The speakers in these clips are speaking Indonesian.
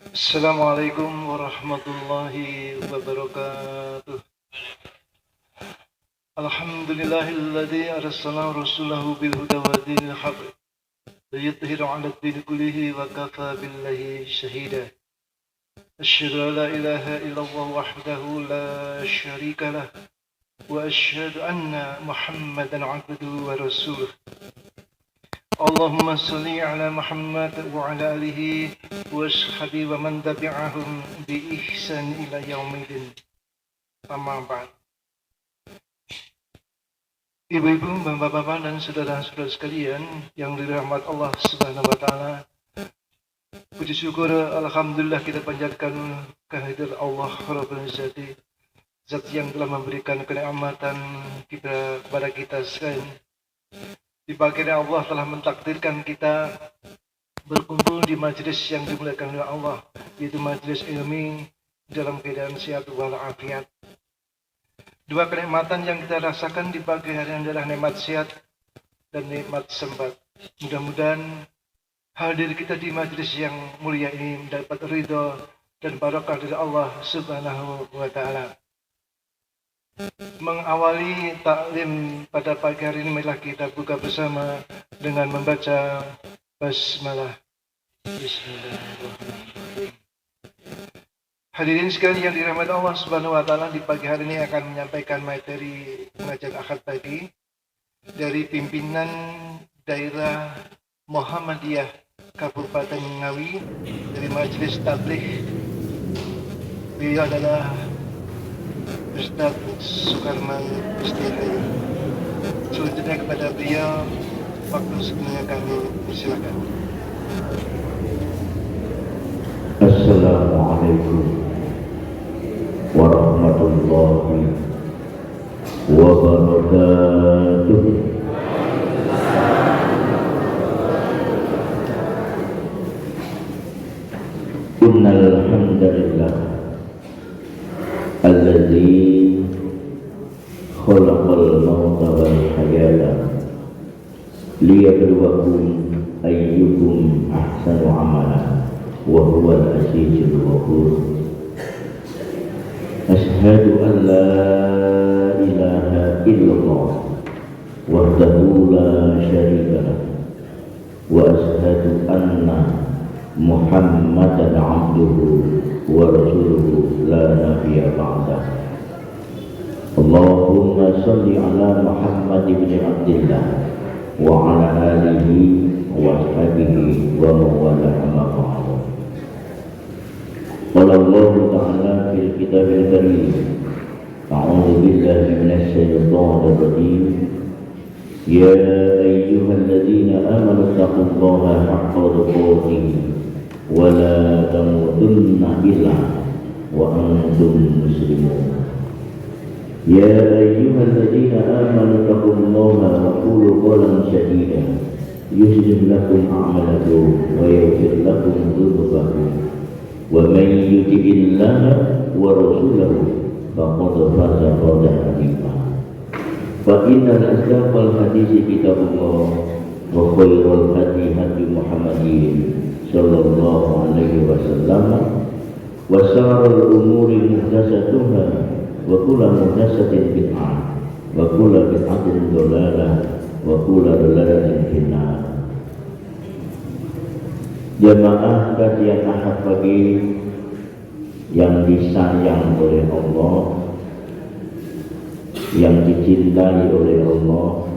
Assalamualaikum warahmatullahi wabarakatuh. Alhamdulillahilladzi arsala rasulahu bil huda wa dinil haqq liyudhhirahu 'ala ad-din kullihi wa kafa billahi shahida. Asyhadu an la ilaha illallah wahdahu la syarika lah wa asyhadu anna Muhammadan 'abduhu wa rasuluh. Allahumma salli ala Muhammad wa ala alihi wa ashabihi wa man tabi'ahum bi ihsan ila yaumidin. Amma ba'd. Ibu-ibu, bapak-bapak dan saudara-saudara sekalian yang dirahmat Allah Subhanahu wa taala. Puji syukur alhamdulillah kita panjatkan kehadirat Allah Rabbul Izzati, Zat yang telah memberikan kenikmatan kepada kita sekalian. Di pagi ini Allah telah mentakdirkan kita berkumpul di majelis yang dimuliakan oleh Allah, yaitu majelis ilmi dalam keadaan sehat walafiat. Dua kenikmatan yang kita rasakan di pagi hari adalah nikmat sehat dan nikmat sempat. Mudah-mudahan hadir kita di majelis yang mulia ini mendapat ridho dan barakah dari Allah Subhanahu wa taala. Mengawali taklim pada pagi hari ini, marilah kita buka bersama dengan membaca basmalah. Bismillahirrahmanirrahim. Hadirin sekalian yang dirahmati Allah Subhanahu wa taala, di pagi hari ini akan menyampaikan materi pengajian Ahad pagi dari pimpinan daerah Muhammadiyah Kabupaten Ngawi dari Majelis Tabligh. Beliau adalah Ustaz Sukarman Istihayu. Selanjutnya kepada beliau waktu sebenarnya kami persilakan. Assalamualaikum warahmatullahi wabarakatuh. Innal hamdalillah alladzi khalaqal mauta wal hayata liyabluwakum ayyukum ahsanu amala wa huwal azizul ghafur. Asyhadu an la ilaha illallah wahdahu la syarika lah wa asyhadu anna Muhammadan abduhu wa rasuluhu la nabiyya ba'dah. Allahumma salli ala Muhammad ibn Abdillah wa ala alihi wa ashabihi wa mawala amma ba'du. Qala Allah ta'ala fil kitabil karim, a'udzu billahi minasy syaithanir rajim. Ya ayyuhalladzina amanu taqullaha haqqa tuqatih wa la tamutunna illa wa antum muslimun. Ya ayyuhalladzina amanu taqullaha wa qulu qawlan sadida yuslih lakum a'malakum wa yaghfir lakum dhunubakum wa man yuti'illaha wa rasulahu faqad faza fawzan 'azima. Fa innal asdaqal hadisi kitabullah wa khairul hadi hadi Muhammadin sallallahu alaihi wasallam wa syarrul umuri muhdatsatuha wa kullu muhdatsatin bid'ah wa kullu bid'atin dhalalah wa kullu dhalalatin finnar. Jamaah kajian Ahad pagi yang disayang oleh Allah, yang dicintai oleh Allah,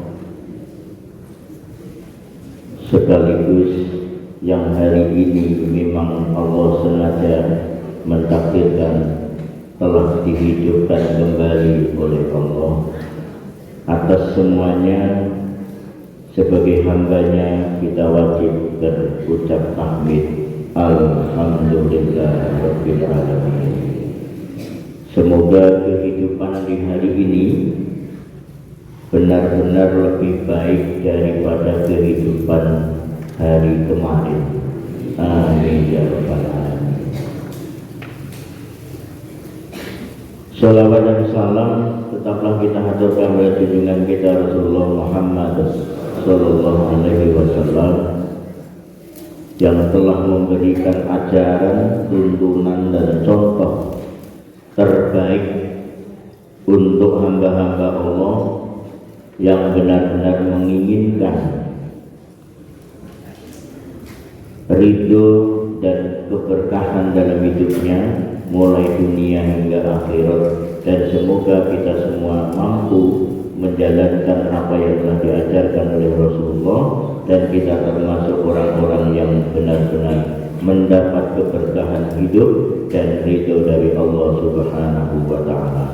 sekaligus yang hari ini memang Allah sengaja mentakdirkan telah dihidupkan kembali oleh Allah. Atas semuanya, sebagai hambanya kita wajib berucap tahmid alhamdulillah rabbil alamin. Semoga kehidupan di hari ini benar-benar lebih baik daripada kehidupan hari kemarin. Amin ya rabbal alamin. Salawat dan salam tetaplah kita haturkan kepada junjungan kita Rasulullah Muhammad sallallahu alaihi wasallam, yang telah memberikan ajaran, tuntunan dan contoh terbaik untuk hamba-hamba Allah yang benar-benar menginginkan ridho dan keberkahan dalam hidupnya mulai dunia hingga akhirat, dan semoga kita semua mampu menjalankan apa yang telah diajarkan oleh Rasulullah, dan kita termasuk orang-orang yang benar-benar mendapat keberkahan hidup dan ridho dari Allah Subhanahu wa Ta'ala.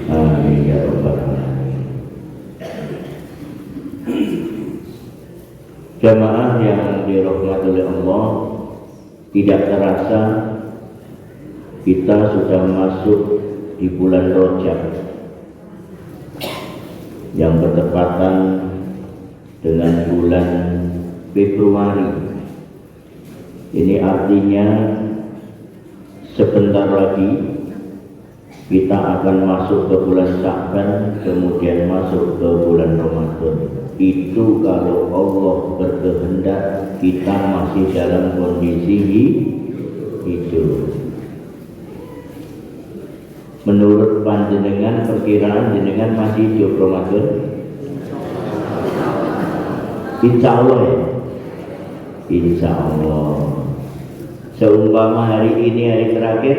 Amin ya rabbal alamin. Jamaah yang dirahmati oleh Allah, tidak terasa kita sudah masuk di bulan Rajab yang bertepatan dengan bulan Februari. Ini artinya sebentar lagi kita akan masuk ke bulan Sya'ban, kemudian masuk ke bulan Ramadan. Itu kalau Allah berkehendak kita masih dalam kondisi hidup. Menurut panjenengan, perkiraan jenengan masih hidup Ramadan? Insya Allah ya? Insya Allah. Seumpama hari ini hari terakhir,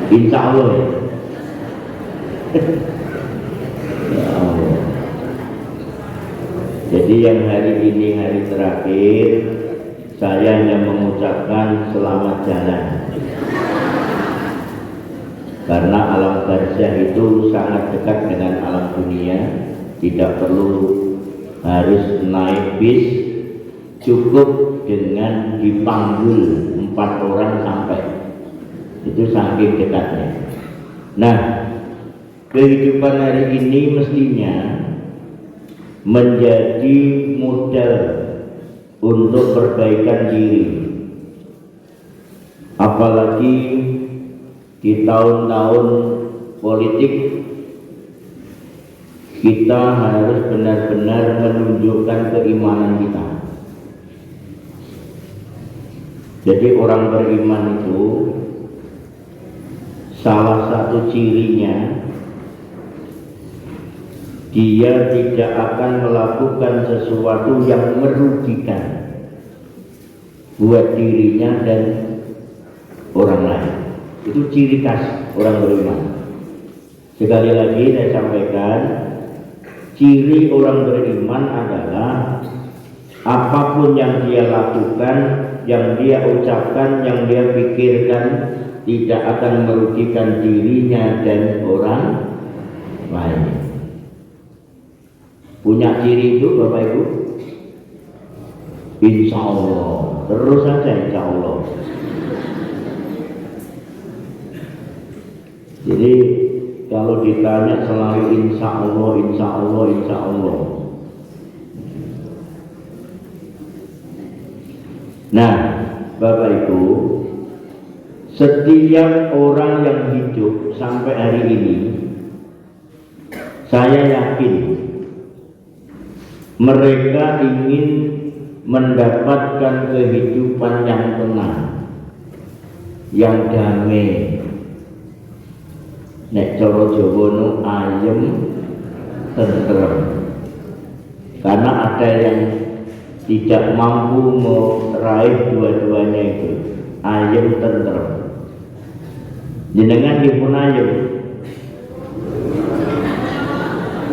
insya Allah ya? Ya Allah. Jadi yang hari ini hari terakhir, saya hanya mengucapkan selamat jalan. Karena alam barzah itu sangat dekat dengan alam dunia, tidak perlu harus naik bis, cukup dengan dipanggil 4 orang sampai. Itu saking dekatnya. Nah, kehidupan hari ini mestinya menjadi modal untuk perbaikan diri, apalagi di tahun-tahun politik. Kita harus benar-benar menunjukkan keimanan kita. Jadi orang beriman itu salah satu cirinya, dia tidak akan melakukan sesuatu yang merugikan buat dirinya dan orang lain. Itu ciri khas orang beriman. Sekali lagi saya sampaikan, ciri orang beriman adalah apapun yang dia lakukan, yang dia ucapkan, yang dia pikirkan tidak akan merugikan dirinya dan orang lain. Punya ciri itu Bapak Ibu? Insya Allah. Terus saja insya Allah. Jadi kalau ditanya selalu insya Allah, insya Allah, insya Allah. Nah, Bapak Ibu, setiap orang yang hidup sampai hari ini, saya yakin mereka ingin mendapatkan kehidupan yang tenang, yang damai. Nek cara Jawa nu ayem tentrem. Karena ada yang tidak mampu meraih dua-duanya itu, ayem tentrem. Jenengan dipun ayem.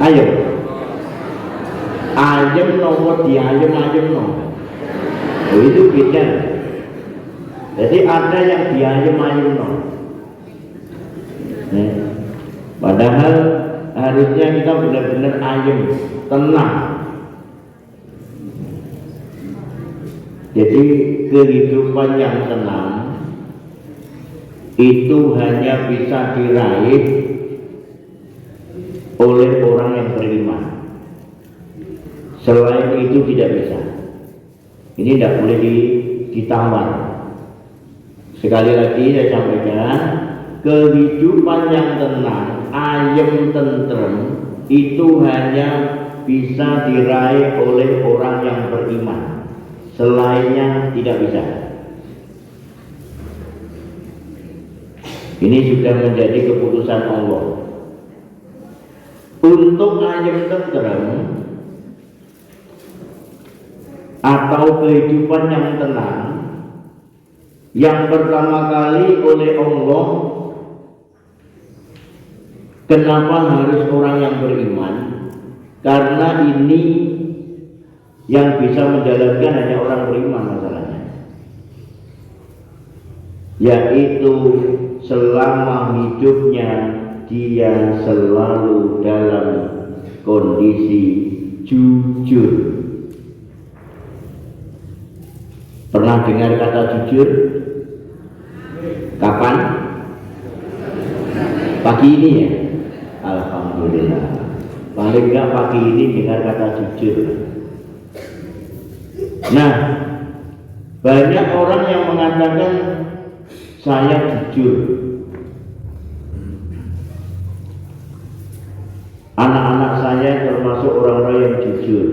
Ayem. Ayem nopo diayem-ayem no. Oh, itu beda. Jadi ada yang diayem-ayem no. Padahal harusnya kita benar-benar ayem, tenang. Jadi kehidupan yang tenang itu hanya bisa diraih oleh orang yang beriman. Selain itu tidak bisa. Ini tidak boleh ditawar. Sekali lagi saya sampaikan, kehidupan yang tenang, ayem tentrem itu hanya bisa diraih oleh orang yang beriman, selainnya tidak bisa. Ini sudah menjadi keputusan Allah. Untuk ayam tentrem atau kehidupan yang tenang, yang pertama kali oleh Allah, kenapa harus orang yang beriman? Karena ini yang bisa menjalankan hanya orang beriman masalahnya, yaitu selama hidupnya dia selalu dalam kondisi jujur. Pernah dengar kata jujur? Kapan? Pagi ini ya? Alhamdulillah. Paling enggak pagi ini dengar kata jujur. Nah, banyak orang yang mengatakan saya jujur. Anak-anak saya termasuk orang-orang yang jujur.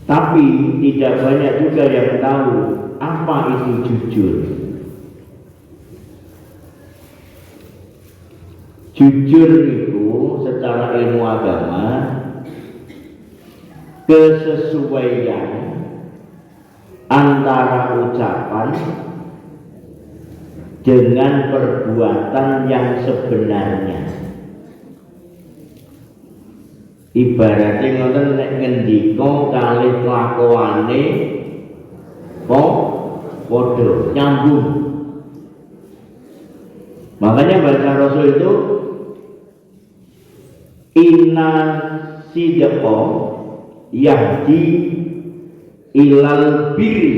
Tapi tidak banyak juga yang tahu apa itu jujur. Jujur itu secara ilmu agama kesesuaian antara ucapan dengan perbuatan yang sebenarnya. Ibaratnya ngoten nek ngendika kalih kelakuane padha nyambung. Makanya bahasa Rasul itu inna sidqa yahdi ilal birri.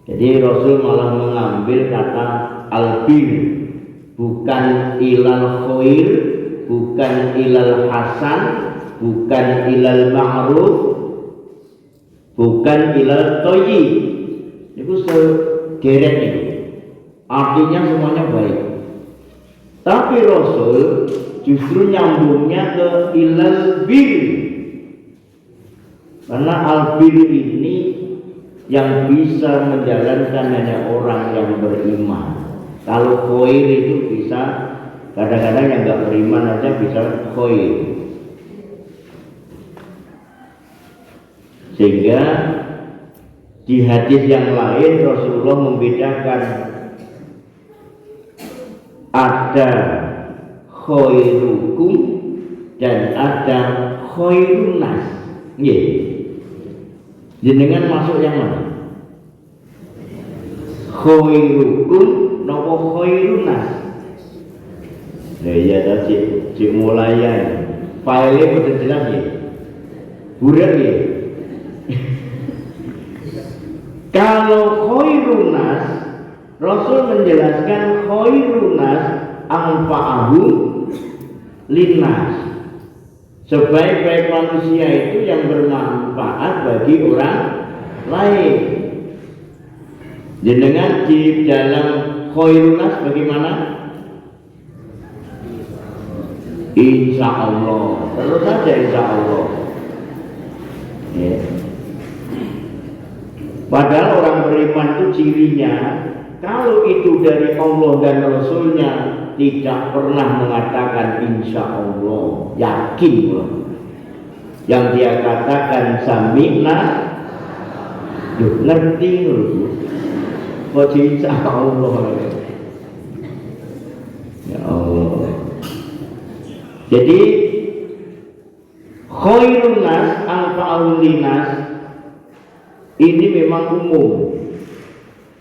Jadi Rasul malah mengambil kata al-bir, bukan ilal khair, bukan ilal hasan, bukan ilal ma'ruf, bukan ilal thayyib. Itu segeret itu. Artinya semuanya baik. Tapi Rasul justru nyambungnya ke ilal bir. Karena al-bir ini yang bisa menjalankan hanya orang yang beriman. Kalau khair itu bisa, kadang-kadang yang nggak beriman aja bisa khair. Sehingga di hadis yang lain Rasulullah membedakan ada khairukum dan ada khairun nas. Jenengan masuk yang mana? Khairukum napa khairun nas? Nah iya tadi cik mulayan file betul jelas ya. Buret ya. Kalau khairun nas, Rasul menjelaskan khairun nas anfa'ahu linnas. Sebaik-baik manusia itu yang bermanfaat bagi orang lain. Jenengan di dalam khairun nas bagaimana? Insya Allah, terus saja insya Allah. Ya. Padahal orang beriman itu cirinya, kalau itu dari Allah dan Rasulnya, tidak pernah mengatakan insya Allah, yakin loh. Yang dia katakan sami'na, yuk ngerti loh. Kok insya Allah? Ya Allah. Jadi khairun nas anfa'ul linnas ini memang umum.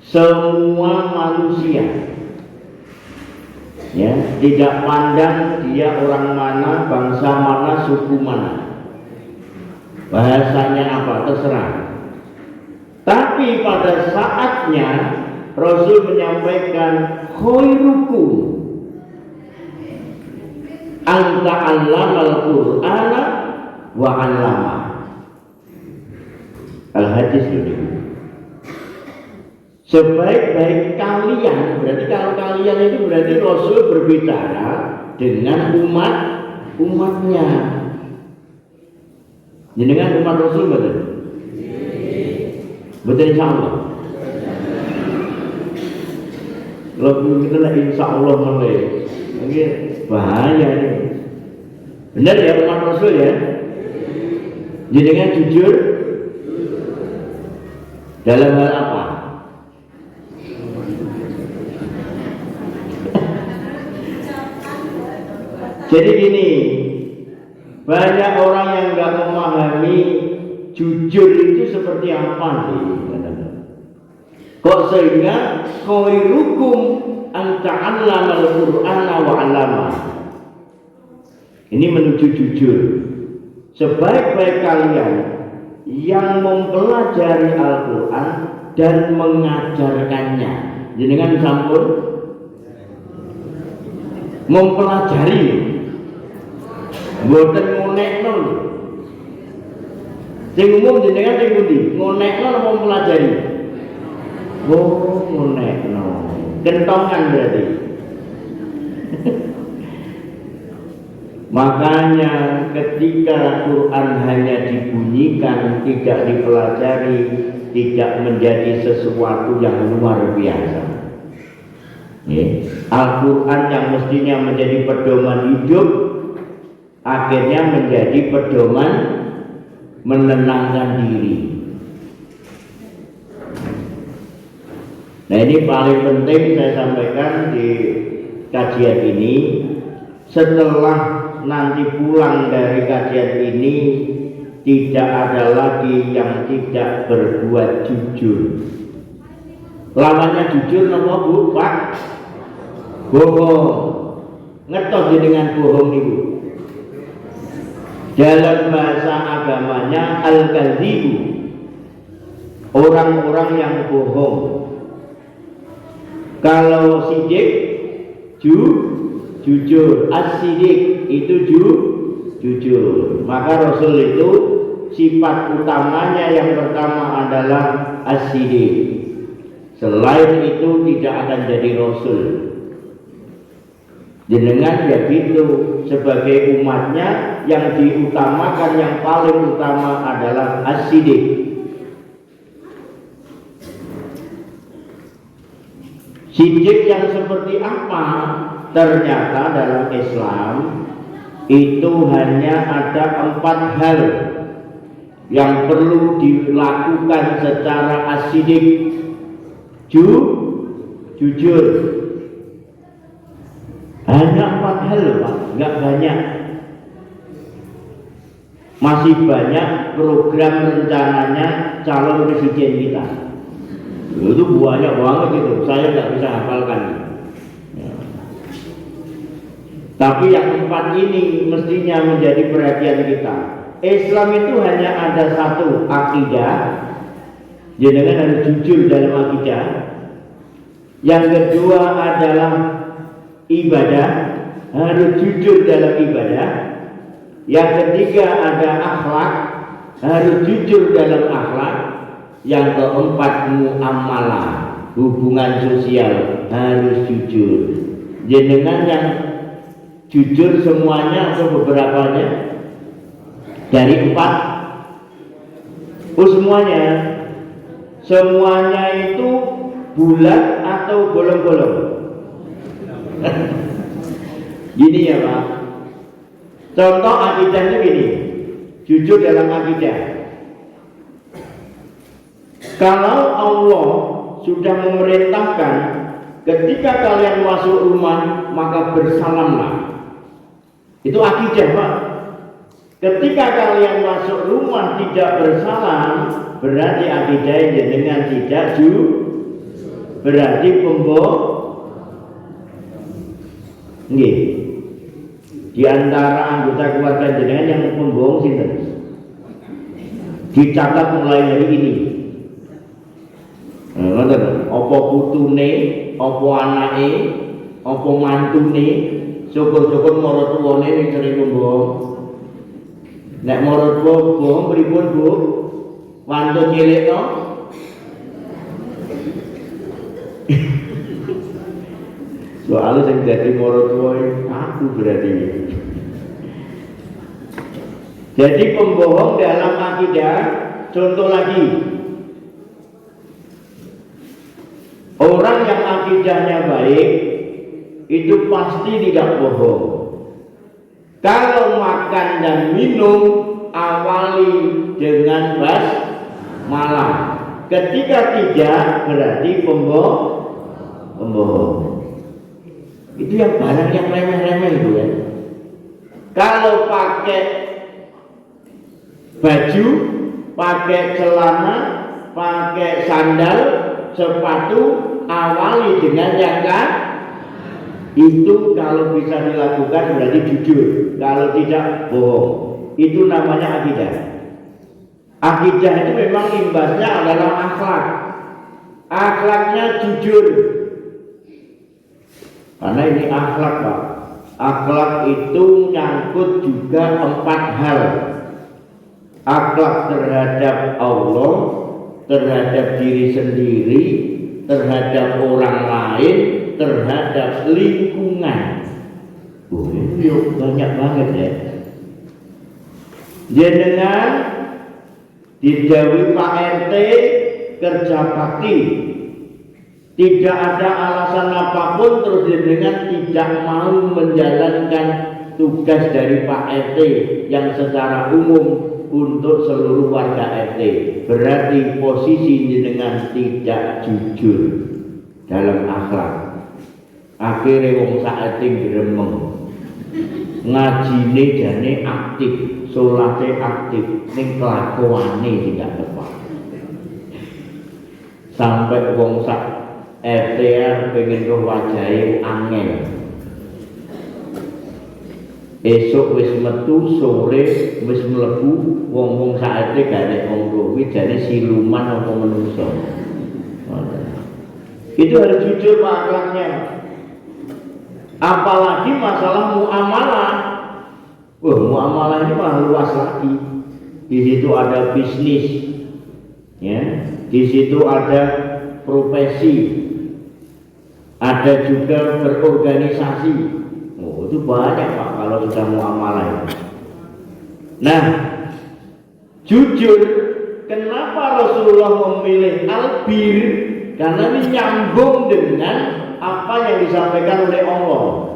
Semua manusia, ya, tidak pandang dia orang mana, bangsa mana, suku mana, bahasanya apa, terserah. Tapi pada saatnya Rasul menyampaikan khairukum anta allamal qur'ana wa 'allama. Al-hadis ini. Sebaik-baik kalian, berarti kalau kalian itu berarti Rasul berbicara dengan umatnya. Jenengan umat Rasul betul? Betul insyaallah. Kalau kita lah insyaallah mulai, ini bahaya nih. Benar ya umat Rasul ya? Jenengan jujur dalam hal apa? Jadi gini, banyak orang yang nggak memahami jujur itu seperti apa sih? Kok sehingga khairukum an ta'allama al-Qur'ana wa 'allama. Ini menuju jujur. Sebaik-baik kalian yang mempelajari Al-Qur'an dan mengajarkannya. Jenengan sampun mempelajari, mboten ngonekno. Sing umum jenengan sing pundi? Ngonekno apa mempelajari? Oh, ngonekno. Kentongan berarti. Makanya ketika Quran hanya dibunyikan, tidak dipelajari, tidak menjadi sesuatu yang luar biasa. Al-Quran yang mestinya menjadi pedoman hidup, akhirnya menjadi pedoman menenangkan diri. Nah, ini paling penting saya sampaikan di kajian ini. Setelah nanti pulang dari kajian ini, tidak ada lagi yang tidak berbuat jujur. Lawannya jujur nama Bu, Pak? Bohong. Ngetos dengan bohong itu. Dalam bahasa agamanya al-kadzibu, orang-orang yang bohong. Kalau sidik, jujur. As-sidik itu jujur. Maka Rasul itu sifat utamanya yang pertama adalah as-sidik. Selain itu tidak akan jadi Rasul. Jenengan ya gitu, sebagai umatnya yang diutamakan, yang paling utama adalah as-sidik. Sidik yang seperti apa? Ternyata dalam Islam itu hanya ada 4 hal yang perlu dilakukan secara as-sidik. Jujur. Hanya 4 hal, Pak, nggak banyak. Masih banyak program rencananya calon presiden kita. Itu banyak banget itu, saya nggak bisa hafalkan. Ya. Tapi yang 4 ini mestinya menjadi perhatian kita. Islam itu hanya ada satu, akidah. Jenengan harus jujur dalam akidah. Yang kedua adalah ibadah, harus jujur dalam ibadah. Yang ketiga ada akhlak, harus jujur dalam akhlak. Yang keempat muamalah, hubungan sosial, harus jujur. Jenengan yang jujur semuanya atau beberapanya? Dari 4? Oh, semuanya. Semuanya itu bulat atau bolong-bolong? Gini ya Pak, contoh akidah itu gini, jujur dalam akidah. Kalau Allah sudah memerintahkan ketika kalian masuk rumah maka bersalamlah, itu akidah Pak. Ketika kalian masuk rumah tidak bersalam, berarti akidah dengan tidak berarti pembohong. Nggih. Di antara anggota keluarga jenengan yang pembohong sinten? Dicatat mulai hari ini. Ngoten, apa putune, apa anake, apa mantune, syukur-syukur maratuwane sing sering pembohong. Nek maratuwa bohong pripun, Bu? Wantun cilik to? Soalnya yang jadi maratuwa aku berarti. Jadi pembohong dalam akidah, contoh lagi, orang yang akidahnya baik itu pasti tidak bohong. Kalau makan dan minum awali dengan basmalah. Ketika tidak berarti pembohong. Itu yang barang yang remeh-remeh itu ya. Kalau pakai baju, pakai celana, pakai sandal, sepatu, awali dengan yang itu kalau bisa dilakukan berarti jujur, kalau tidak bohong. Itu namanya akidah. Akidah itu memang imbasnya adalah akhlak. Akhlaknya jujur. Karena ini akhlak, Pak. Akhlak itu nyangkut juga 4 hal. Akhlak terhadap Allah, terhadap diri sendiri, terhadap orang lain, terhadap lingkungan. Itu banyak banget ya. Jenengan didhawuhi Pak RT kerja bakti, tidak ada alasan apapun terus jenengan tidak mau menjalankan tugas dari Pak RT yang secara umum untuk seluruh warga RT, berarti posisi jenengan tidak jujur dalam akhlak. Akhirnya wong sak RT gremeng, ngajine jane aktif, salate aktif, ning kelakuane tidak tepat. Sampai wong sak RT pengen roh wajahe angel. Esok wis metu, sore wis mlebu, wong-wong sak RT gak nek wong kuwi jane siluman apa menungso. Itu harus jujur Pak akhlaknya. Apalagi masalah muamalah. Wah, muamalah ini mah luas lagi. Di situ ada bisnis, ya. Di situ ada profesi, ada juga berorganisasi. Oh, itu banyak Pak kalau sudah muamalah. Nah, jujur, kenapa Rasulullah memilih albir? Karena ini nyambung dengan apa yang disampaikan oleh Allah.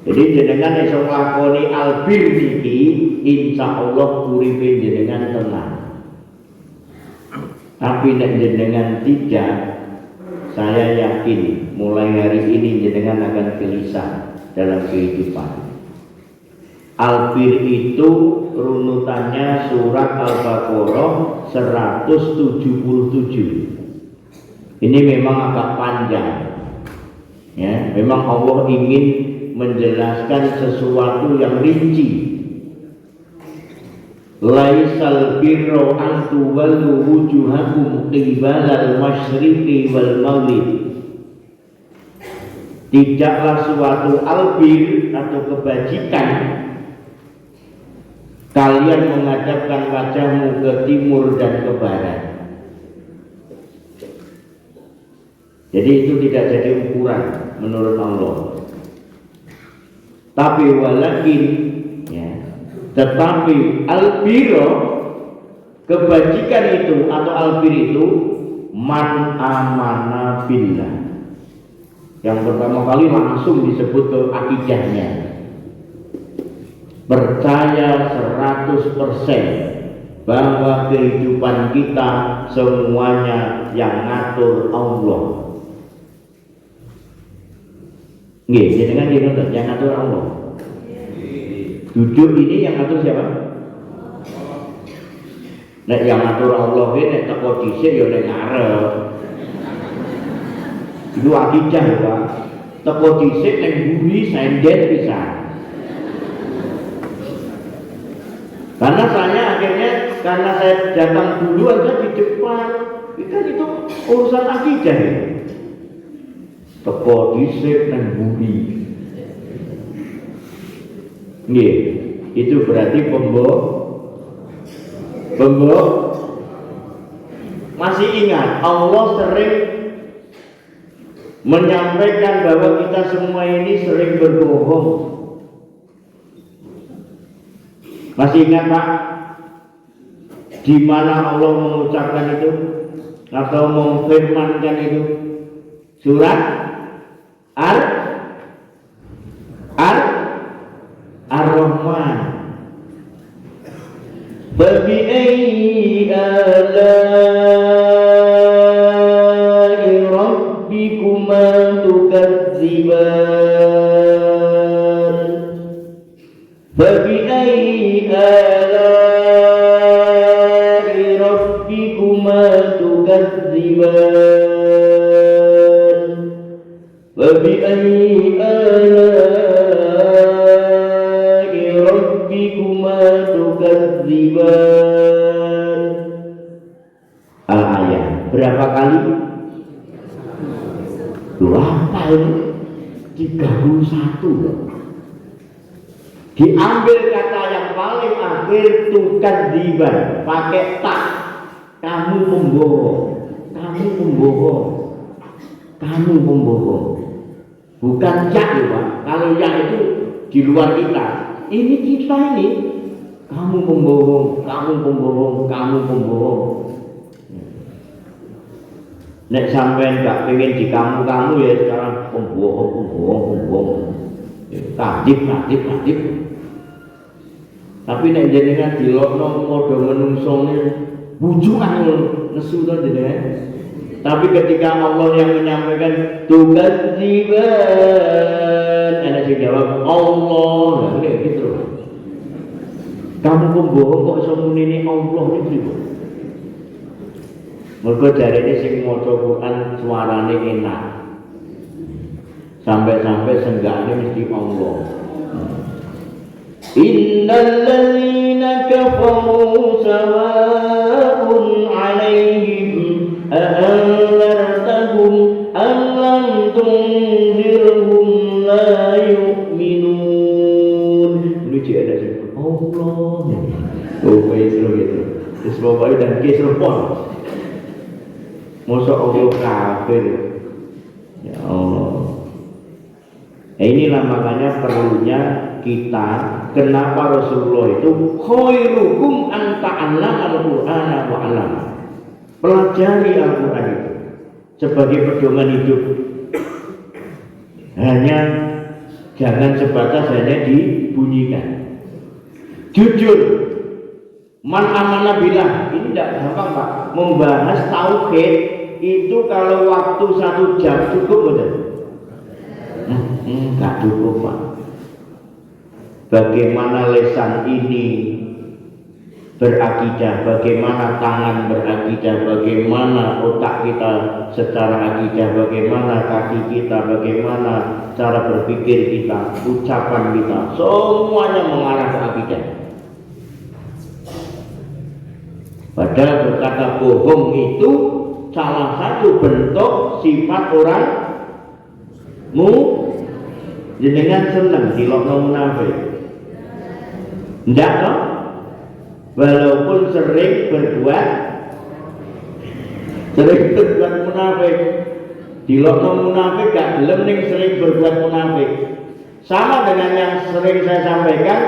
Jadi jenengan iso nglakoni albir niki, insyaallah uripe jenengan tenang. Tapi nek jenengan tidak, saya yakin mulai hari ini jenengan akan gelisah dalam kehidupan. Albir itu runutannya surat Al-Baqarah 177. Ini memang agak panjang. Ya, memang Allah ingin menjelaskan sesuatu yang rinci. Laisal birra an tuwallu wujuhakum qibalal masyriqi wal maghrib. Tidaklah suatu albir atau kebajikan kalian menghadapkan wajahmu ke timur dan ke barat. Jadi itu tidak jadi ukuran menurut Allah. Tapi walakin, ya, tetapi albiro, kebajikan itu atau albir itu man amana billah. Yang pertama kali langsung disebut ke akidahnya. Percaya 100% bahwa kehidupan kita semuanya yang ngatur Allah. Nggih, jenengan nonton yang ngatur Allah. Duduk ini yang ngatur siapa? Nek yang ngatur Allah ini nek teko dhisik ya nek ngarep. Itu akidah ya, Pak. Teko dhisik nek bumi sendet pisan. Karena saya akhirnya, karena saya datang dulu aja di depan, itu urusan akidah ya. Teko dhisik nang bumi. Nggih, itu berarti masih ingat Allah sering menyampaikan bahwa kita semua ini sering berbohong. Masih ingat Pak? Di mana Allah mengucapkan itu atau memfirmankan itu? Surat Ar-Rahman. Fabi'ayyi ala'i rabbikuma tukadziban. Fabi'ayyi ala'i rabbikuma tukadziban. Fabi'ayyi ala'i rabbikuma tukadziban. Al-ayat berapa kali? Apa ini? 31. Diambil kata yang paling akhir, tukadziban, pakai tak. Kamu pembohong, kamu pembohong, kamu pembohong. Bukan ya ya Pak. Kalau ya itu di luar kita. Ini kita ini. Kamu pembohong, kamu pembohong, kamu pembohong. Nek sampean gak pengen di kamu ya sekarang pembohong. Kadip. Tapi nek jenengan dilokno padha menungsone wujukan nesu to jenengan. Tapi ketika Allah yang menyampaikan tukadziban, ana sing jawab Allah, nah gitu. Kamu pembohong kok iso muni ini Allah niku. Mergo jarene sing maca Quran suarane enak. Sampai-sampai senggaknya mesti Allah. Innal ladzina kafaru sawa'un 'alaihim a'anzartahum am lam tunzirhum la yu'minun. Lucu ada sih. Allah. Oh, gitu. Terus bapak dan kisah pun. Masa Allah kafir. Ya Allah. Inilah makanya perlunya kita, kenapa Rasulullah itu khairukum an ta'allama al-Qur'ana wa 'allama. Pelajari Al-Qur'an itu sebagai pedoman hidup. Hanya jangan sebatas hanya dibunyikan. Jujur. Man amanah billah, ini tidak gampang Pak. Membahas tauhid itu kalau waktu 1 jam cukup betul? Enggak cukup Pak. Bagaimana lesan ini berakidah, bagaimana tangan berakidah, bagaimana otak kita secara akidah, bagaimana kaki kita, bagaimana cara berpikir kita, ucapan kita, semuanya mengarah ke akidah. Padahal berkata bohong itu salah satu bentuk sifat orang jenengan senang dilokno munafik. Ndak toh? Walaupun sering berbuat munafik. Dilokno munafik gak gelem ning sering berbuat munafik. Sama dengan yang sering saya sampaikan,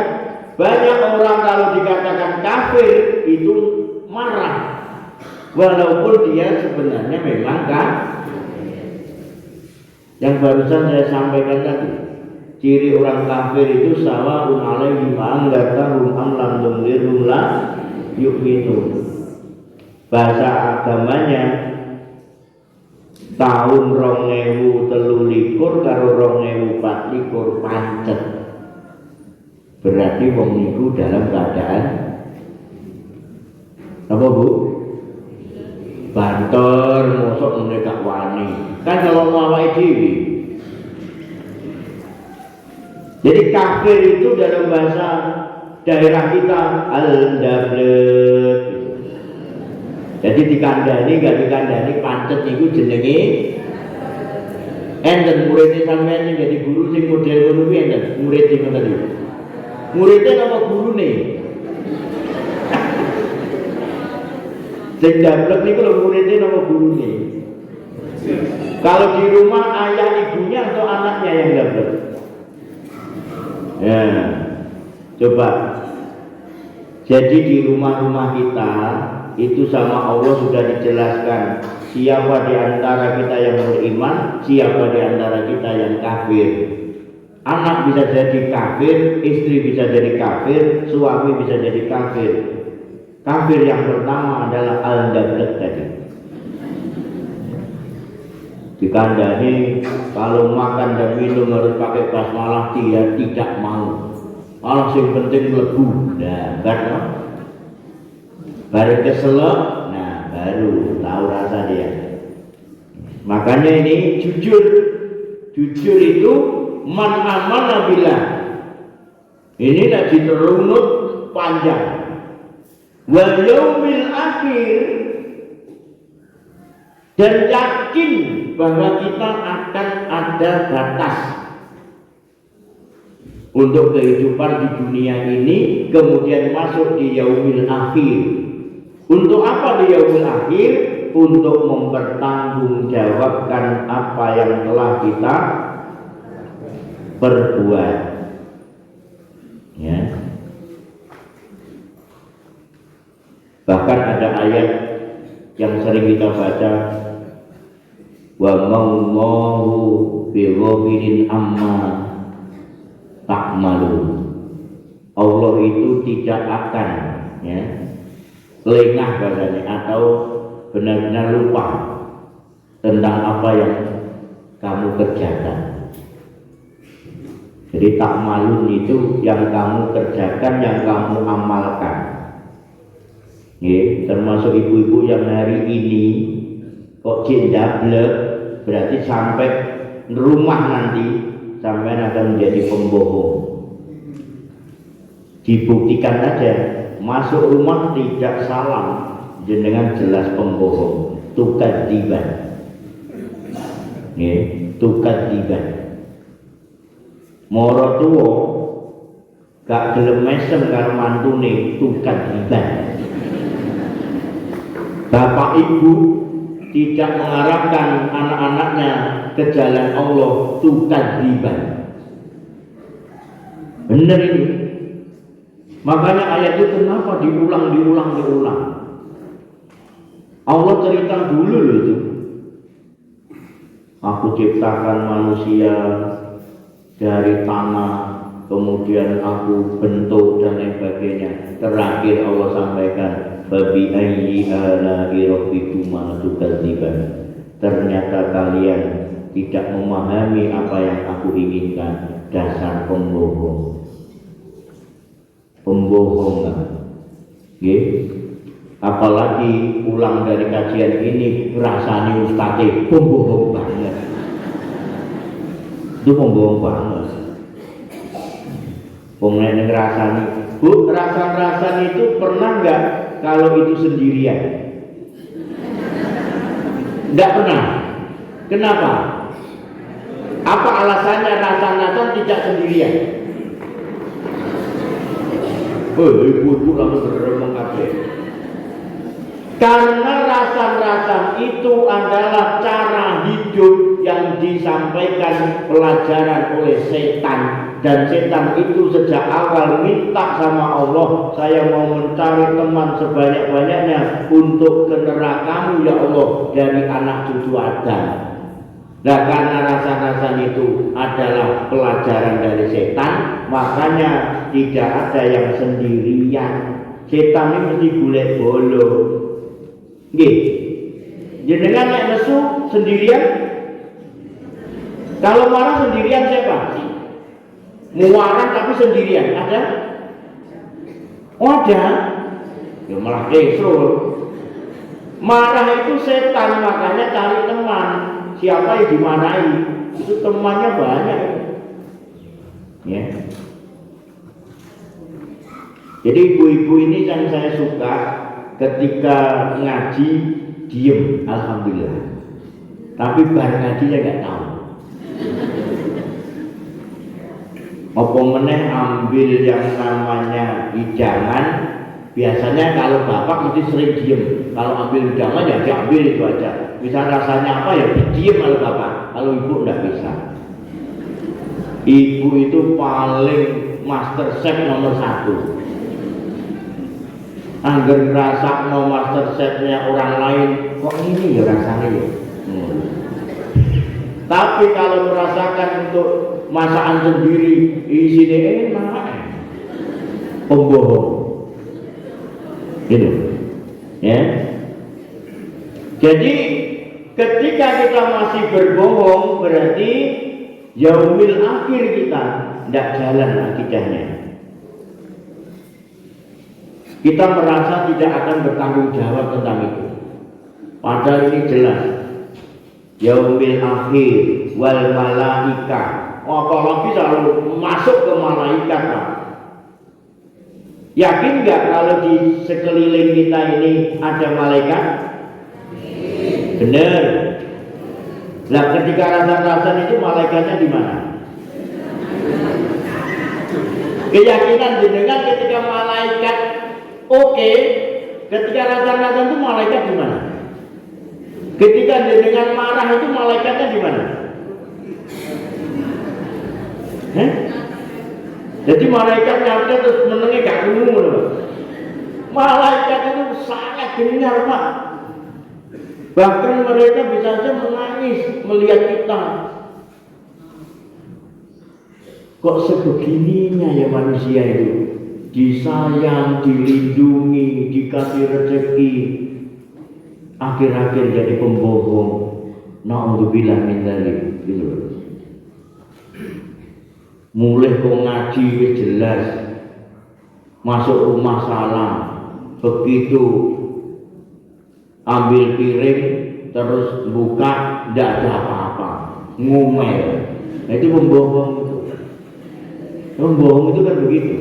banyak orang kalau dikatakan kafir itu marah. Walaupun dia sebenarnya memang kafir. Yang barusan saya sampaikan tadi, ciri orang kafir itu sawa'un 'alaihim anzartahum am lam tunzirhum la yu'minun. Bahasa agamanya tahun 2023 karo 2024 pancet. Berarti wong niku dalam keadaan apa Bu? Banter, mosok ngene gak wani. Kan kalau awake dhewe. Jadi kafir itu dalam bahasa daerah kita al-dablek. Jadi dikandani gak dikandani pancet niku jenenge enten muridé sampeyan sing dadi guru sing model ngono kuwi enten murid sing ngoten iki. Muridé apa gurune? Sing dablek niku lho muridé apa gurune? Kalau di rumah ayah ibunya atau anaknya yang dablek? Ya, coba Jadi di rumah-rumah kita itu sama Allah sudah dijelaskan siapa di antara kita yang beriman, siapa di antara kita yang kafir. Anak bisa jadi kafir, istri bisa jadi kafir, suami bisa jadi kafir. Kafir yang pertama adalah al-dabdak tadi. Dikandani kalau makan dan minum harus pakai basmalah, dia tidak mau. Malah yang penting lebu. Nah, baru keselak, nah baru tahu rasa dia. Makanya ini jujur. Jujur itu man amana billah. Ini lagi terunut panjang. Wal yaumil akhir, dan yakin bahwa kita akan ada batas untuk kehidupan di dunia ini, kemudian masuk di yaumil akhir. Untuk apa di yaumil akhir? Untuk mempertanggungjawabkan apa yang telah kita perbuat. Ya. Bahkan ada ayat yang sering kita baca, wa maulahu bighafilin amma ta'malu. Allah itu tidak akan, ya, lengah bahasanya, atau benar-benar lupa tentang apa yang kamu kerjakan. Jadi ta'malun itu yang kamu kerjakan, yang kamu amalkan. Termasuk ibu-ibu yang hari ini kok cindablek, berarti sampai rumah nanti sampai akan menjadi pembohong. Dibuktikan aja, masuk rumah tidak salam, jenengan jelas pembohong. Tukadziban, tukadziban. Moro tuwo gak gelem mesem karo mantune, tukadziban. Bapak ibu tidak mengarahkan anak-anaknya ke jalan Allah, tukadziban. Benar ini. Makanya ayat itu kenapa diulang. Allah cerita dulu loh itu. Aku ciptakan manusia dari tanah, kemudian aku bentuk dan lain sebagainya. Terakhir Allah sampaikan, babi ayyi ala'i rabbikuma tukadziban. Ternyata kalian tidak memahami apa yang aku inginkan. Dasar pembohong. Pembohongan. Apalagi pulang dari kajian ini rasanya ustadz pembohong banget. Itu pembohong banget. Pengen ngerasani, Bu, rasan-rasan itu pernah nggak kalau itu sendirian? Nggak pernah. Kenapa? Apa alasannya rasan-rasan tidak sendirian? Ibu-ibu langsung beremong kabeh. Karena rasan-rasan itu adalah cara hidup yang disampaikan pelajaran oleh setan. Dan setan itu sejak awal minta sama Allah, saya mau mencari teman sebanyak-banyaknya untuk ke nerakamu ya Allah dari anak cucu Adam. Nah, karena rasa-rasan itu adalah pelajaran dari setan, makanya tidak ada yang sendirian. Setan ini mesti golek bolo. Nggih. Jenengan nek nesu sendirian? Kalau marah sendirian siapa? Muarang tapi sendirian, ada? Oh ada? Ya malah kesel. Marah itu setan, makanya cari teman. Siapa yang dimarahi? Itu temannya banyak. Ya. Jadi ibu-ibu ini yang saya suka ketika ngaji diem, alhamdulillah. Tapi bareng ngaji saya nggak tahu. Apa meneh ambil yang namanya hidangan. Biasanya kalau bapak mesti sering diem. Kalau ambil hidangan ya diambil itu aja. Bisa rasanya apa ya diem kalau bapak. Kalau ibu nggak bisa. Ibu itu paling master chef nomor 1. Angger ngerasa mau master chefnya orang lain, kok ini ya rasanya ya. Tapi kalau merasakan untuk masakan sendiri, isinya enak, pembohong, gitu, ya. Jadi ketika kita masih berbohong, berarti yaumil akhir kita tidak jalan akidahnya. Kita merasa tidak akan bertanggung jawab tentang itu. Padahal ini jelas. Yaumil akhir wal malaika. Apalagi kalau masuk ke malaikat, Pak. Yakin nggak kalau di sekeliling kita ini ada malaikat? Benar. Nah, ketika rasa-rasan itu malaikatnya di mana? Keyakinan jenengan ketika malaikat oke, ketika rasa-rasan itu malaikat di mana? Ketika jenengan marah itu malaikatnya di mana? Jadi malaikat nyampe terus menengnya gak ketemu loh. Malaikat itu sangat dengar, Pak. Bahkan mereka bisa saja menangis melihat kita. Kok sebegininya ya manusia itu? Disayang, dilindungi, dikasih rezeki, akhir-akhir jadi pembohong. Na'udzubillah min dzalik, gitu. Mulai kok ngaji jelas, masuk rumah salah, begitu ambil piring terus buka tidak ada apa-apa, ngomel. Nah, itu pembohong itu. Pembohong itu kan begitu.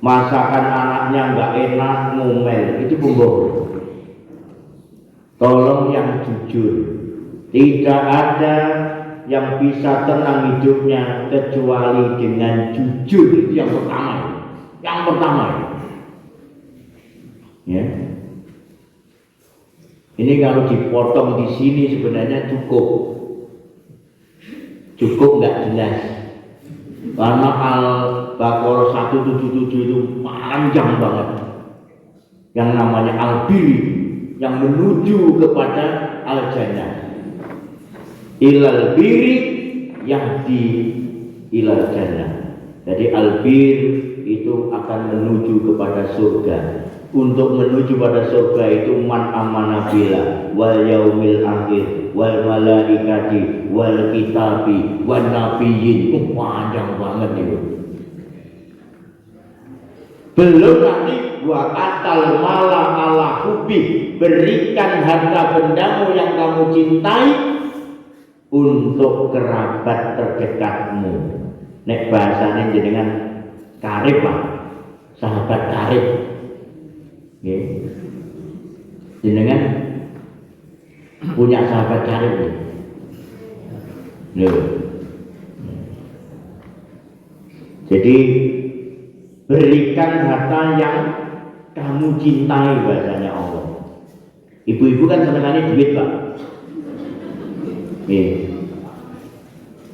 Masakan anaknya nggak enak, ngomel, itu pembohong. Tolong yang jujur. Tidak ada yang bisa tenang hidupnya kecuali dengan jujur. Itu yang pertama. Yang pertama. Ya. Ini kalau dipotong di sini sebenarnya cukup. Cukup nggak jelas. Karena Al-Baqarah 177 itu panjang banget. Yang namanya al-bir, yang menuju kepada al-jannah. Ilal biri yahdi ilal jannah. Jadi al-bir itu akan menuju kepada surga. Untuk menuju pada surga itu man amana billah wal yaumil akhir wal malaikati wal kitabi wan nabiyyin. Panjang banget itu. Belum nanti wa atal mala ala hubi, berikan harta bendamu yang kamu cintai untuk kerabat terdekatmu. Nek bahasanya jenengan karib, Pak. Sahabat karib. Nggih. Jenengan punya sahabat karib. Loh. Jadi berikan harta yang kamu cintai, bahasanya Allah. Ibu-ibu kan senengannya duit, Pak.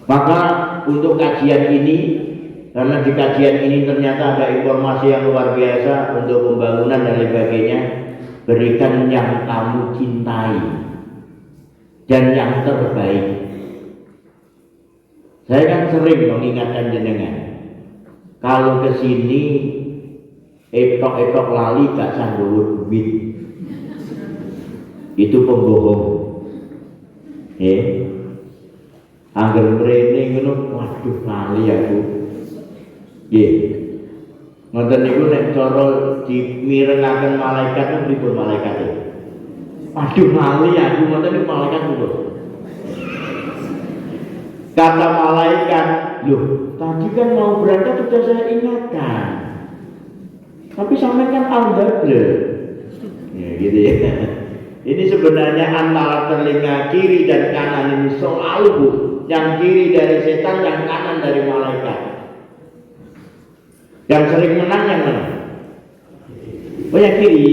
Maka untuk kajian ini, karena di kajian ini ternyata ada informasi yang luar biasa untuk pembangunan dan sebagainya, berikan yang kamu cintai dan yang terbaik. Saya kan sering mengingatkan jenengan, kalau ke sini etok-etok lali gak sanggup duit, itu pembohong. Angger mrene ngono, waduh lali aku. Nggih. Ngoten niku nek cara dimirengaken malaikat niku pripun malaikate? Waduh lali aku, ngoten niku malaikat niku. Kata malaikat, loh, tadi kan mau berangkat sudah saya ingatkan. Tapi sampai kan amdable. Ya gitu ya. Ini sebenarnya antara telinga kiri dan kanan ini selalu, Bu. Yang kiri dari setan, yang kanan dari malaikat. Yang sering menang yang mana? Oh, yang kiri.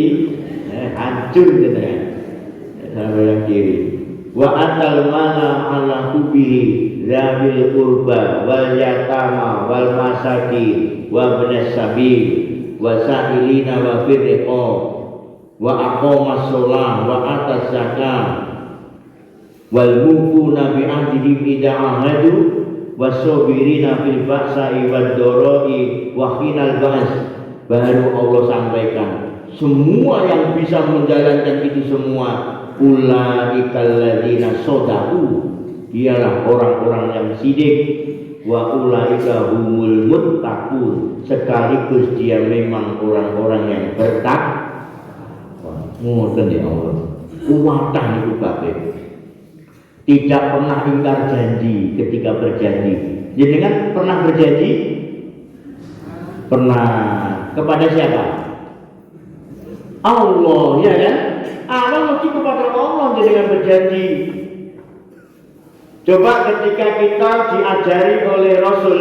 Hancur gitu ya. Sama yang kiri. Wa atal mala ala hubihi zabil qurba wal yatama wal masakin wa ibnas sabil wa sa'ilina wa firriqa wa aqamas sholah wa atas zakah wal mufuna bi ahdihim idza ahadu wasabirina fil ba'sa'i wad dara'i wa hinal ba's. Baru Allah sampaikan semua yang bisa menjalankan itu semua ulaikal ladzina shadaqu, dialah orang-orang yang sidik, wa ulaika humul muttaqun, sekaligus dia memang orang-orang yang bertakwa. Ngoten ya Allah. Kuwatan itu kabeh. Tidak pernah ingkar janji ketika berjanji. Jenengan pernah berjanji? Pernah. Kepada siapa? Allah, ya kan? Allah mesti kepada Allah jenengan berjanji. Coba ketika kita diajari oleh Rasul,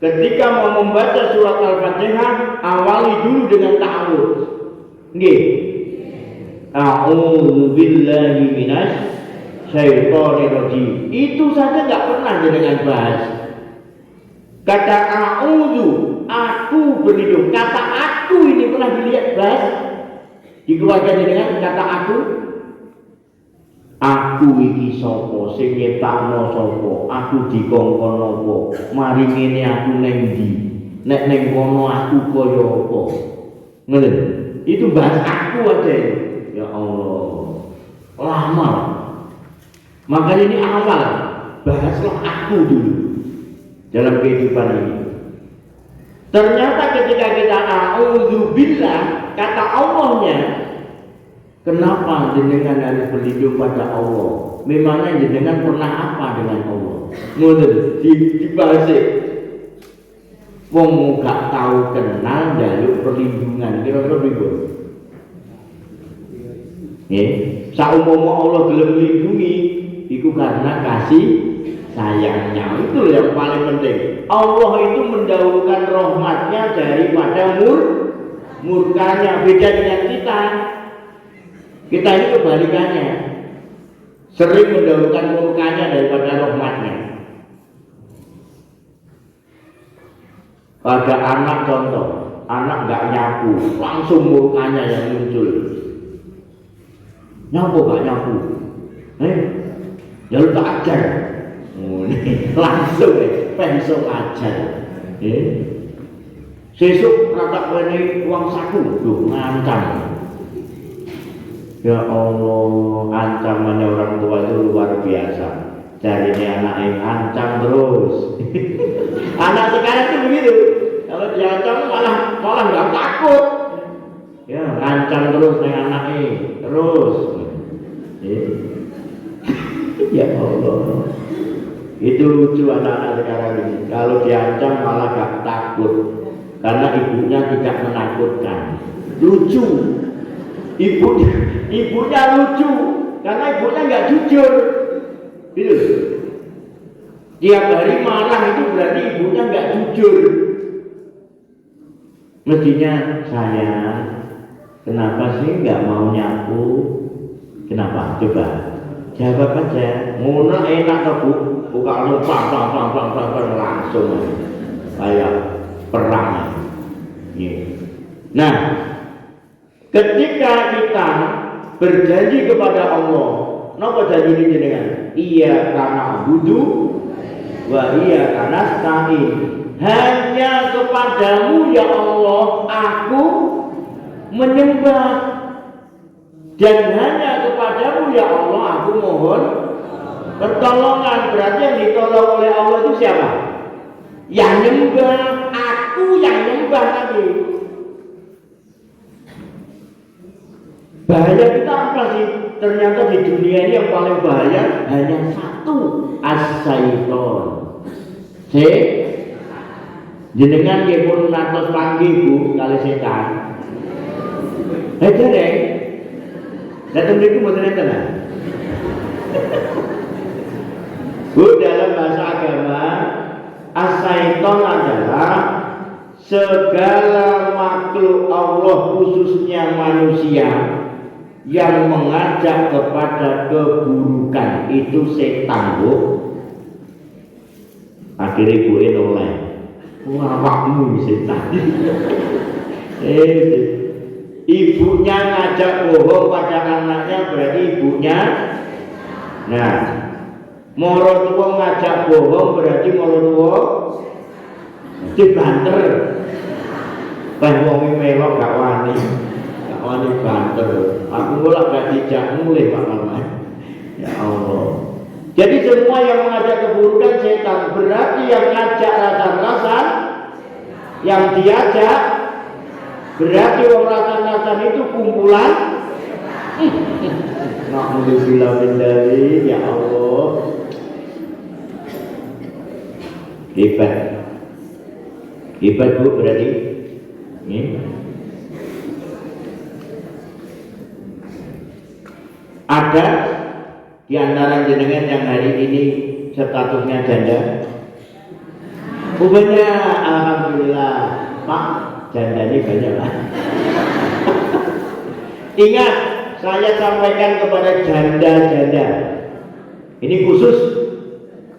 ketika mau membaca surat Al-Fatihah, awali dulu dengan ta'awudz. Nggih. A'udzu billahi minasy syaithanir rajim. Itu saja enggak pernah jenengan bahas. Kata a'udzu, aku berlindung. Kata aku ini pernah dilihat bahas di keluarga jenengan, kata aku. Aku iki sapa sing nyiptakno sapa, aku dikongkon apa, mari ngene aku ning ndi, nek ning kono aku kaya apa. Ngoten. Itu bahas aku aja. Ya Allah. Lama. Makanya ini awal, bahaslah aku dulu dalam kehidupan ini. Ternyata ketika kita a'udzubillah, kata Allahnya, kenapa jenengan harus berlindung pada Allah? Memangnya jenengan pernah apa dengan Allah? Ngoten dibahas. Wong gak tahu kenal njaluk perlindungan, kira-kira pripun? Nggih, saumpama Allah gelem melindungi iku karena kasih sayangnya. Itu yang paling penting. Allah itu mendahulukan rahmatnya daripada murkanya. Beda dengan kita. Kita ini kebalikannya, sering mendahulukan murkanya daripada rahmatnya. Pada anak contoh, anak nggak nyapu, langsung murkanya yang muncul. Nyapu nggak nyapu, ya lu tak ajar, langsung pensel ajar. Sesuk rata kene uang saku, tuh ngancam. Ya Allah, ancamannya orang tua itu luar biasa. Carinya anak yang ancam terus. Anak sekarang itu begitu. Kalau diancam malah nggak takut. Ya, ancam terus dengan anaknya terus. Ya Allah, itu lucu anak-anak sekarang ini. Kalau diancam malah nggak takut karena ibunya tidak menakutkan. Lucu. Ibunya lucu karena ibunya nggak jujur, gitu. Tiap hari marah itu berarti ibunya nggak jujur. Mestinya saya, kenapa sih nggak mau nyapu? Kenapa? Coba jawab aja. Ngono enak ke bu? Buka lupa, langsung kayak perang. Nah, ketika kita berjanji kepada Allah, napa janji ini jenengan? Iya karena budu, wa iya karena stain. Hanya kepadamu ya Allah aku menyembah, dan hanya kepadamu ya Allah aku mohon pertolongan. Berarti yang ditolong oleh Allah itu siapa? Yang nyembah, aku yang nyembah tadi. Bahaya kita apa sih? Ternyata di dunia ini yang paling bahaya hanya satu, as-syaiton. Jenengan nggih pun natos panggih Bu kali setan. Dereng. Datang mriku mboten enten. Bu, dalam bahasa agama as-syaiton adalah segala makhluk Allah khususnya manusia yang mengajak kepada keburukan, itu setan Bu. Akhirnya Bu noleh, awakmu setan. Ibunya ngajak bohong pada anaknya berarti ibunya. Nah, moro tua ngajak bohong berarti moro tua dibanter. Wong melok gak wani banter. Aku mulak gak dijak mulai Pak Maman. Ya Allah. Jadi semua yang mengajak keburukan setan, berarti yang ngajak rasan-rasan, yang diajak berarti orang rasan-rasan itu kumpulan. Na'udzubillah min dzalik, ya Allah. Hebat Bu berarti. Ada di antara jenengan yang hari ini statusnya janda? Banyak, alhamdulillah. Pak, janda ini banyak Pak. Ingat, saya sampaikan kepada janda-janda. Ini khusus,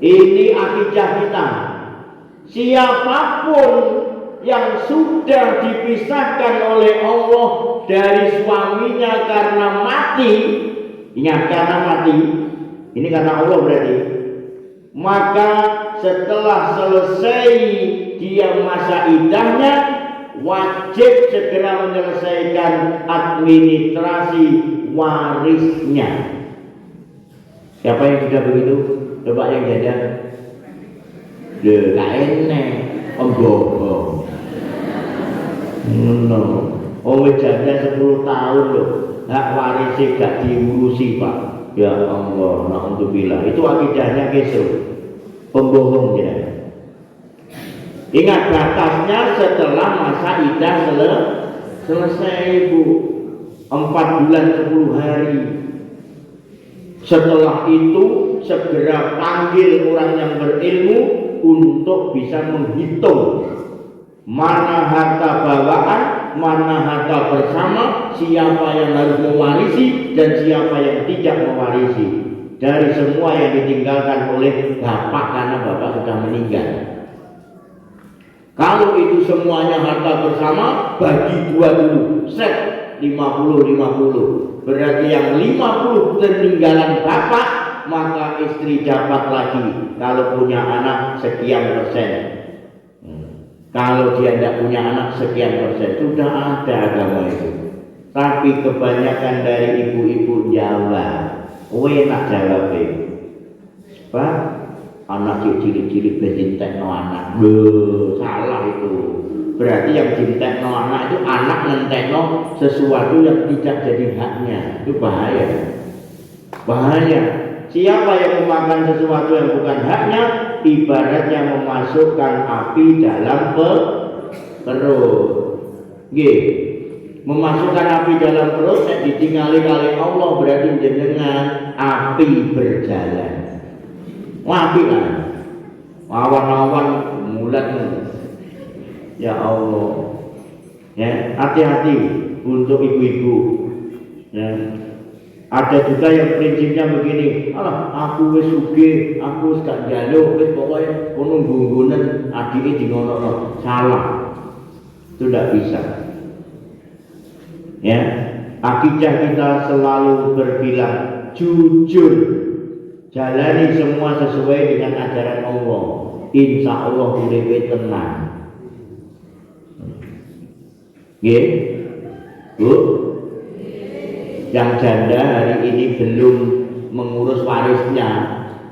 ini akidah kita. Siapapun yang sudah dipisahkan oleh Allah dari suaminya karena mati, ingat karena mati, ini karena Allah berarti, maka setelah selesai dia masa iddahnya, wajib segera menyelesaikan administrasi warisnya. Siapa yang sudah begitu? Coba yang jajan. Gak enak, bohong. No, janda 10 tahun loh, hak warisnya gak diurusi Pak. Ya Allah, na'udzubillah. Itu akidahnya kesel, pembohong ya. Ingat batasnya setelah masa iddah selesai Bu, 4 bulan 10 hari. Setelah itu segera panggil orang yang berilmu untuk bisa menghitung mana harta bawaan, mana harta bersama, siapa yang harus mewarisi dan siapa yang tidak mewarisi dari semua yang ditinggalkan oleh bapak karena bapak sudah meninggal. Kalau itu semuanya harta bersama, bagi 2 dulu, set 50-50. Berarti yang 50 peninggalan bapak, maka istri dapat lagi. Kalau punya anak sekian persen. Kalau dia tidak punya anak sekian persen. Sudah ada agama itu. Tapi kebanyakan dari ibu-ibu Jawa, enak jawabnya. Pak, anak cilik-cilik becintekno anak. Salah itu. Berarti yang cintekno anak itu anak nentekno sesuatu yang tidak jadi haknya. Itu bahaya. Bahaya. Siapa yang memakan sesuatu yang bukan haknya, ibaratnya memasukkan api dalam perut. Memasukkan api dalam perut, ditinggali oleh Allah, berarti jenengan api berjalan. Api lah. Awan-awan mulat. Ya Allah. Ya, hati-hati untuk ibu-ibu. Ya. Ada juga yang prinsipnya begini, alah aku wis sugih, aku wis gak njaluk, wis pokoke kono gunggunen adike di ngono. Salah. Itu tidak bisa. Ya, akidah kita selalu berbilang jujur, jalani semua sesuai dengan ajaran Allah. Insya Allah uripe tenang. Nggih, Bu. Yang janda hari ini belum mengurus warisnya,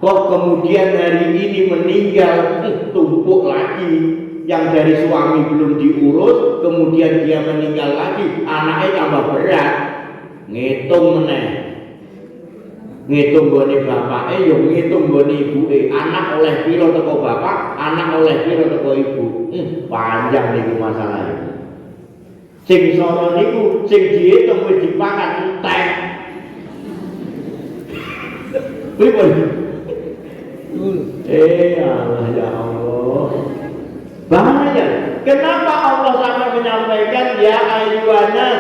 kok kemudian hari ini meninggal, tumpuk lagi. Yang dari suami belum diurus, kemudian dia meninggal lagi, anaknya tambah berat. Ngitung meneh, ngitung gone bapake, yo ngitung gone ibuke. Anak oleh piro teko bapak, anak oleh piro teko ibu. Panjang niku masalahnya. Sing soro niku sing diitung wis dipangan entek. Pripun? Allah ya Allah. Bahaya. Kenapa Allah sampai menyampaikan ya ayyuhannas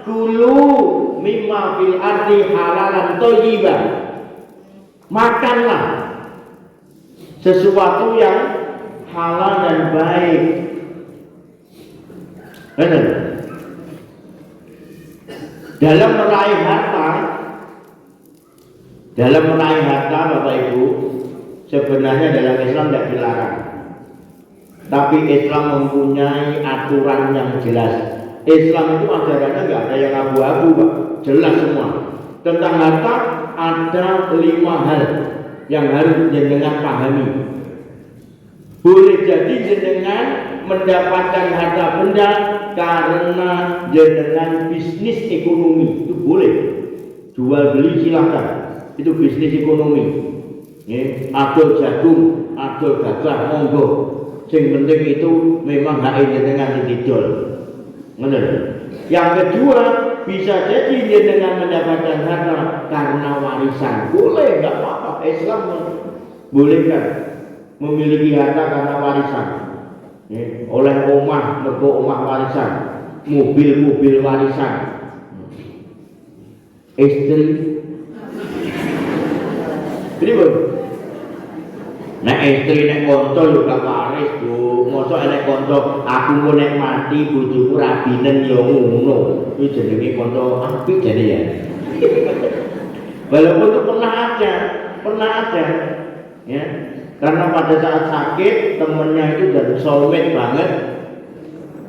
kulu mimma fil ardi halalan thayyiban. Makanlah sesuatu yang halal dan baik. Benar. Dalam meraih harta Bapak Ibu, sebenarnya dalam Islam tidak dilarang. Tapi Islam mempunyai aturan yang jelas. Islam itu ajarannya nggak ada yang abu-abu, Pak. Jelas semua. Tentang harta ada 5 hal yang harus jenengan pahami. Boleh jadi jenengan mendapatkan harta benda karena jenengan bisnis ekonomi, itu boleh. Jual beli silahkan, itu bisnis ekonomi. Adol jagung, adol gajah, monggo. Yang penting itu memang hak jenengan didol. Benar. Yang kedua, bisa jadi jenengan mendapatkan harta karena warisan. Boleh, nggak apa-apa. Islam bolehkan memiliki harta karena warisan. Oleh omah, mergo omah warisan, mobil warisan, istri. Pripun? Nek istri nek kanca yo gak waris, Bu. Mosok nek kanca aku engko nek mati bojoku rabinen yo ngono. Iki jenenge kanca apik jane ya. Walaupun itu pernah ada. Ya. Karena pada saat sakit temennya itu dari soulmate banget.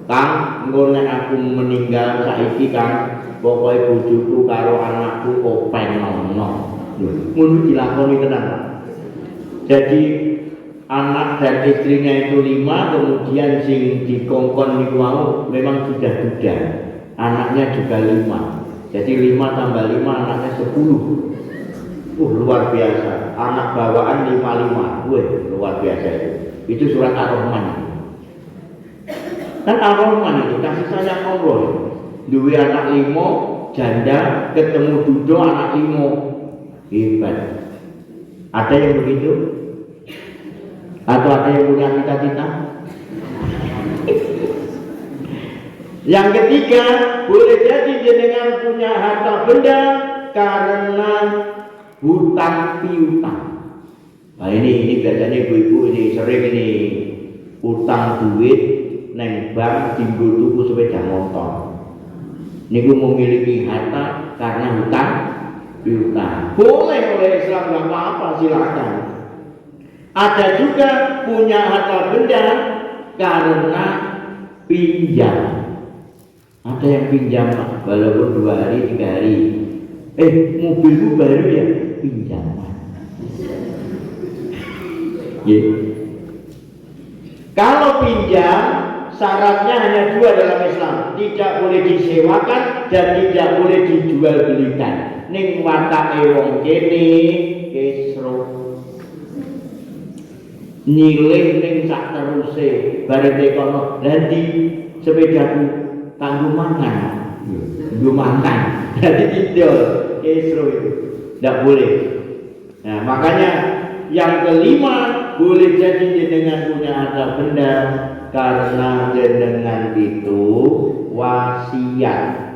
Kang, engko nek aku meninggal saiki Kang, pokoke bojoku karo anakku open nono. Ngono dilakoni tenan. Jadi anak dan istrinya itu 5, kemudian sing dikongkon niku mau memang sudah duda. Anaknya juga 5. Jadi 5 tambah 5 anaknya 10. Luar biasa. Anak bawaan 55. Luar biasa itu. Itu surat Ar-Rahman. Kan Ar-Rahman itu kasih sayang Allah. Duwe anak 5, janda ketemu dudo anak 5. Hebat. Ada yang begitu? Atau ada yang punya cita-cita? Yang ketiga, boleh jadi jenengan punya harta benda karena hutang piutang. Nah ini biasanya ibu-ibu ini sering ini utang duit neng bank tinggal tuku sepeda motor. Niku memiliki harta karena hutang piutang. Boleh oleh Islam, nggak apa-apa, silakan. Ada juga punya harta benda karena pinjam. Ada yang pinjam walaupun 2 hari 3 hari. Mobilku baru ya, pinjaman. Kalau pinjam syaratnya hanya 2 dalam Islam, tidak boleh disewakan dan tidak boleh dijual belikan. Ning watake wong kene kesro nyilih ning sak teruse bareng kono dadi sepedaku kanggo mangan nggo mangan dadi idol kesro itu tidak boleh. Nah makanya yang kelima, boleh jadi jenengan punya harta benda karena jenengan itu wasiat.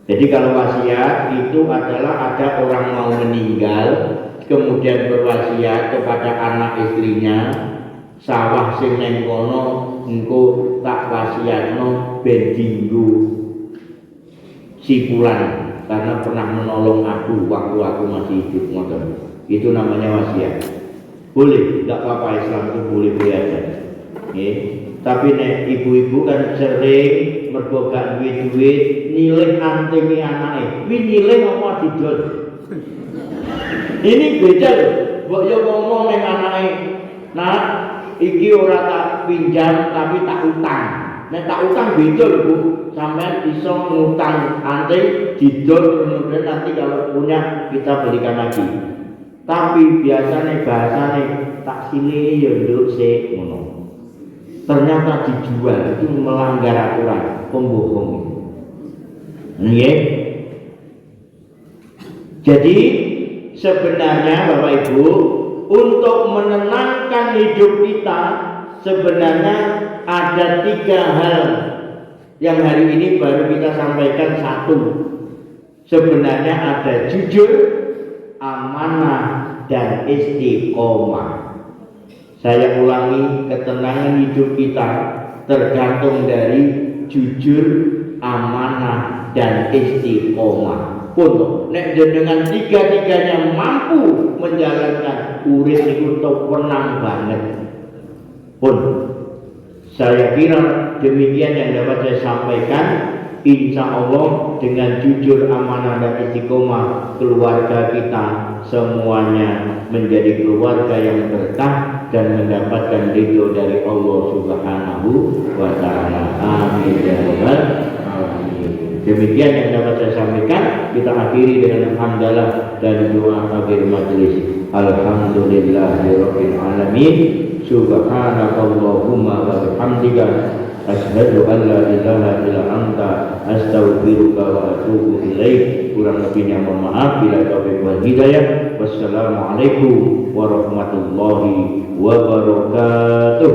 Jadi kalau wasiat itu adalah ada orang mau meninggal kemudian berwasiat kepada anak istrinya, sawah sing neng kono engko tak wasiatno ben dinggo sipulan karena pernah menolong aku waktu aku masih hidup ngoten. Itu namanya wasiat. Boleh, tidak apa-apa, Islam itu boleh aja. Tapi nek ibu-ibu kan sering mergo gak duit nilai antingi anake. Kuwi nilai apa didol. Ini beda loh. Mbok yo ngomong ning anake, "Nak, iki ora tak pinjam tapi tak utang." Nek tak utang beda lho, Bu. Sampeyan iso ngutang anting didol kemudian nanti kalau punya kita belikan lagi. Tapi biasanya bahasanya tak sini ya nduk sik ngono. Ternyata dijual itu melanggar aturan, pembohong. Nggih. Jadi sebenarnya Bapak Ibu, untuk menenangkan hidup kita sebenarnya ada 3 hal yang hari ini baru kita sampaikan. 1, sebenarnya ada jujur, amanah, dan istiqomah. Saya ulangi, ketenangan hidup kita tergantung dari jujur, amanah, dan istiqomah. Pun nek dengan tiga-tiganya mampu menjalankan urip iku tenang banget. Pun saya kira demikian yang dapat saya sampaikan. Insya Allah dengan jujur, amanah dan istiqomah, keluarga kita semuanya menjadi keluarga yang berkah dan mendapatkan ridho dari Allah Subhanahu wa Ta'ala. Amin ya rabbal alamin. Demikian yang dapat saya sampaikan. Kita akhiri dengan hamdalah dan doa akhir majelis. Alhamdulillahirabbil alamin. Subhanakallahumma wa bihamdika asyhadu an la ilaha illa anta astaghfiruka wa atubu ilaik. Kurang lebihnya mohon maaf. Bila taufiq wal hidayah. Wassalamualaikum warahmatullahi wabarakatuh.